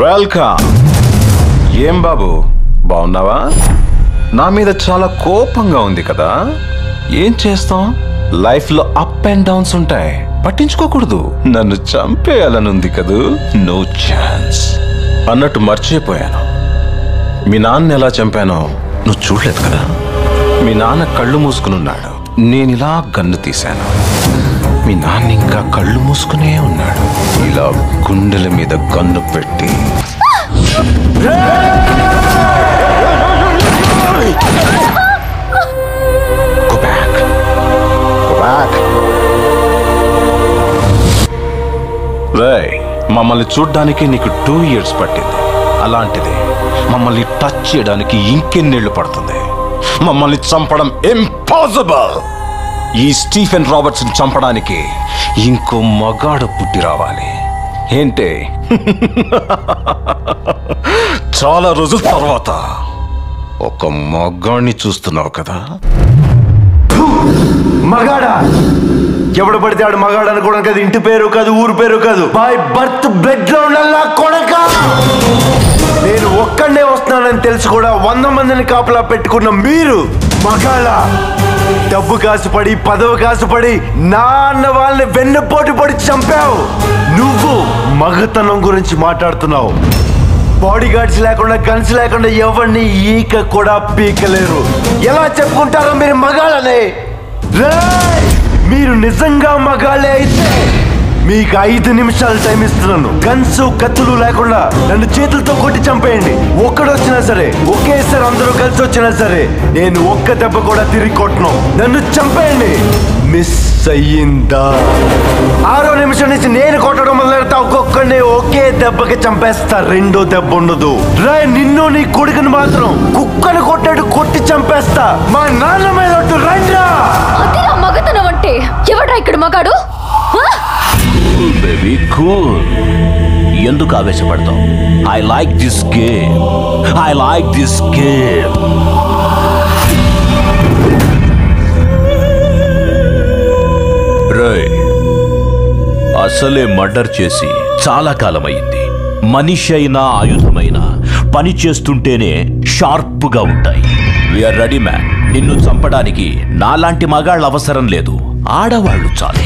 Welcome. ఏం బాబు, బాగున్నావా? నా మీద చాలా కోపంగా ఉంది కదా. ఏం చేస్తాం, లైఫ్ లో అప్ అండ్ డౌన్స్ ఉంటాయి, పట్టించుకోకూడదు. నన్ను చంపేయాలనుంది కదూ, నో ఛాన్స్. అన్నట్టు మర్చిపోయాను, మీ నాన్న ఎలా చంపానో నువ్వు చూడలేదు కదా. మీ నాన్న కళ్ళు మూసుకునున్నాడు, నేనిలా గన్ను తీశాను. మీ నాన్న ఇంకా కళ్ళు మూసుకునే ఉన్నాడు. ఇలా గుండెల మీద గన్ను పెట్టి మమ్మల్ని చూడ్డానికి నీకు 2 years పట్టింది. అలాంటిది మమ్మల్ని టచ్ చేయడానికి ఇంకెన్నేళ్లు పడుతుంది. మమ్మల్ని చంపడం ఇంపాసిబుల్. ఈ స్టీఫెన్ రాబర్ట్స్ ని చంపడానికి ఇంకో మగాడు పుట్టి రావాలి. ఏంటే చాలా రోజుల తర్వాత ఒక మగాడిని చూస్తున్నావు కదా. మగాడా? ఎవడు పడితే ఆడు మగాడు అనుకోవడం కాదు, ఇంటి పేరు కాదు, ఊరు పేరు కాదు, బై బర్త్ బ్లడ్ లో ఉండాలా కొడక. నేను ఒక్కడే వస్తున్నానని తెలుసు కూడా 100 మందిని కాపలా పెట్టుకున్న మీరు మగాళ్ళ. డబ్బు కాసుపడి, పదవి కాసుపడి నా అన్న వాళ్ళని వెన్నుపోటు పడి చంపావు. నువ్వు మగతనం గురించి మాట్లాడుతున్నావు. బాడీ గార్డ్స్ లేకుండా, గన్స్ లేకుండా ఎవరిని ఈక కూడా పీకలేరు. ఎలా చెప్పుకుంటారో మీరు మగాళ్ళనే? మీరు నిజంగా మగాళ్ళే అయితే మీకు 5 నిమిషాలు టైం ఇస్తున్నాను. గన్స్ కత్తులు లేకుండా నన్ను చేతులతో కొట్టి చంపేయండి. ఒక్కడొచ్చినా సరే, ఒకేసారి అందరూ కలిసి వచ్చినా సరే, నేను ఒక్క దెబ్బ కూడా తిరిగి కొట్టను. నన్ను చంపేయండి. మిస్ అయ్యిందా? 6వ నిమిషం నుంచి నేను కొట్టడం మొదలెడతా. ఒక్కొక్కడిని ఒకే దెబ్బకి చంపేస్తా. 2వ దెబ్బ ఉండదు. నిన్ను నీ కొడుకుని మాత్రం కుక్కను కొట్టాడు కొట్టి చంపేస్తా. మా నాన్న మీద రండ్రా. మగతనం అంటే ఎవడా ఇక్కడ మగాడు? Baby cool. ఎందుకు ఆవేశపడతావు? I like this game. I like this game. రేయ్, అసలే మర్డర్ చేసి చాలా కాలమైంది. మనిషి అయినా ఆయుధమైనా పని చేస్తుంటేనే షార్ప్గా ఉంటాయి. We are ready man. నిన్ను చంపడానికి నాలాంటి మగాళ్ళ అవసరం లేదు, ఆడవాళ్ళు చాలు.